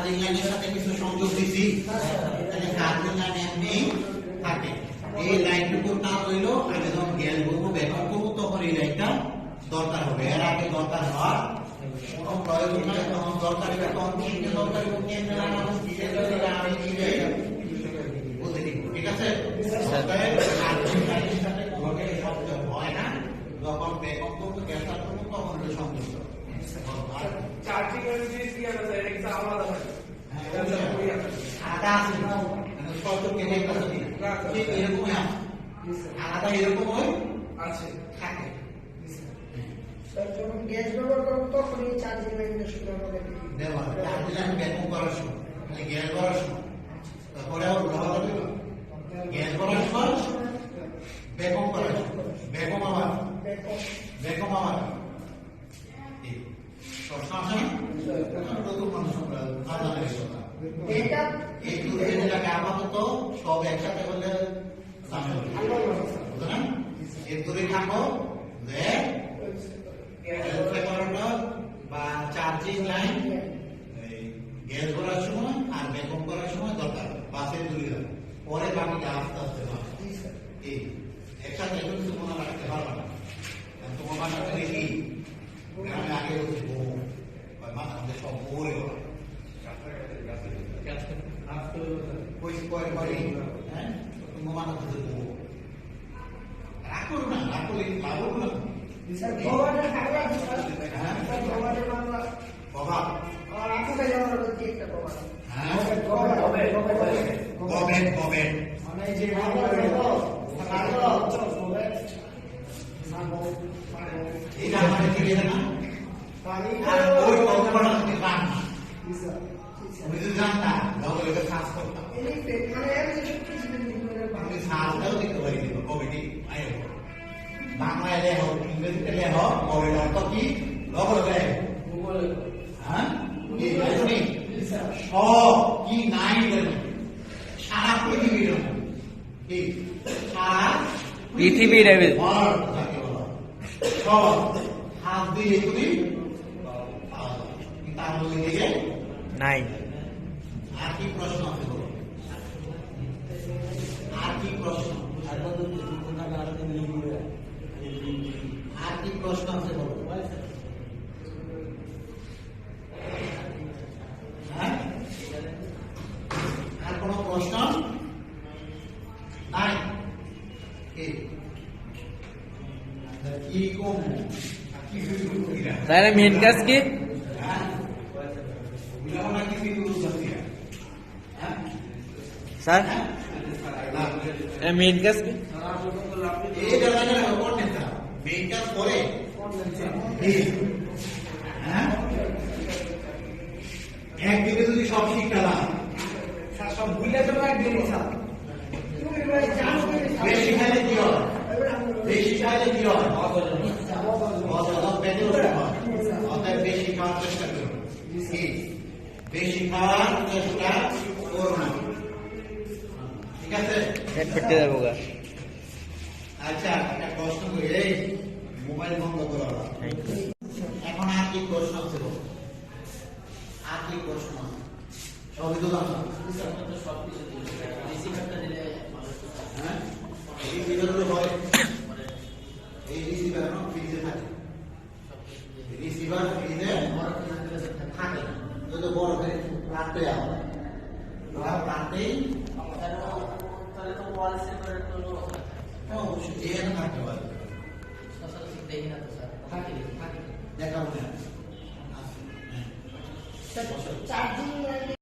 Charging লাইনের সাথে কিছু সংযোগ দিছি, এখানে চার্জিং লাইন এমনি থাকে। এই লাইনটুকু তার হইলো আমি যখন গ্যাস বলবো ব্যবহার করবো তখন এই লাইনটা দরকার হবে। এর আগে দরকার হওয়ার কোনো প্রয়োজন নাই। তখন দরকার হবে তখন তিনটে দরকার হবে, কেন্দ্রে লাগানো আমি দিলে বুঝে দিব। ঠিক আছে? চার্জিং লাইনের সাথে কোনো সংযোগ হয় না, যখন ব্যাকআপ করবো গ্যাসটা করবো তখন ওই সংযোগ চার্জিং এর যে কি আছে এটা কি আলাদা হয়? আলাদা আছে না, মানে সরকার কেটে কাছে দিই ঠিক এরকমই আছে, আলাদা এরকম হয় আছে থাকে। স্যার যখন গ্যাস ব্যবহার করবো তখন এই চার্জিং লাইনটা শুধু আমাদের দেওয়া চার্জিং লাইন ব্যাকআপ করার সময়, মানে গ্যাস ভরার সময়, তারপরে আবার লোহা লাগবে গ্যাস ভরার সময়, ব্যাকআপ করার সময়, ব্যাকআপ আবার প্রশ্ন আছে না? প্রথম মানুষ আলাদা কথা এটা এই দুটো যেটাকে আপাতত সব একসাথে করলে বুঝলেন? এর দূরে থাকো যে বা চার্জিং লাইন গ্যাস ভরার সময় আর ব্যাকআপ করার সময় দরকার, বাসের দূরে যাবে, পরে বাকিটা আস্তে আস্তে হয়। এই একসাথে এখন কিছু মনে রাখতে পারবে না, তোমার বাসাটা দেখি আমি আগে বলছি বউ মাথা মধ্যে সব বউরে ওরা রাগ করো না, রাগ করলে লাভ করবো না। স্যার ভগবানের বাংলা স্যার ভগবানের বাংলা প্রভাব আর আপনাকে যাওয়ার হচ্ছে একটা প্রভাব গবেন মানে যে এটা আমাদের কি না আর ওই কল্পনা থেকে পান না, বুঝতে জানতা তাহলে এটা শ্বাস করতাম, আমি শ্বাসটাও দিতে পারি না। কবিটি বাংলায় লেখো, ইংরেজিতে লেখো, কবির অর্থ কি লগল দেয়, হ্যাঁ সব কি নাই বলে সারা পৃথিবীর ঠিক সারা পৃথিবীর সব হাত দিয়ে তুমি তার মধ্যে দিয়ে নাই। আর কি প্রশ্ন আছে বলো? আর কি প্রশ্ন? আর কি প্রশ্ন আছে বলো? হ্যাঁ, আর কোন প্রশ্ন নাই? কি কম কি স্যার মেন কাজ কি? স্যার মেন কাজ কি? মেইন কাজ করে একদিনে যদি সব শিক্ষা সব ভুলে তো একদিনই স্যার বেশি খাইলে কি হয়? বেশি খাইলে কি হয়? অতএব বেশি খাওয়ার চেষ্টা করো, বেশি খাওয়ার চেষ্টা করো না, ঠিক আছে? পেটে যাবো গা। আচ্ছা একটা প্রশ্ন করি, এই মোবাইল বন্ধ করো। এখন আর কি প্রশ্ন আছে বলো? আর কি প্রশ্ন আছে? সবই তো জানো, হ্যাঁ রিসিভার হয়, এই রিসিভার ফ্রিজে থাকে, রিসিভার ফ্রিজে থাকে যদি বরফে রাখতে যাও রাখতেই অবশ্যই যেখানে থাকতে পারে দেখা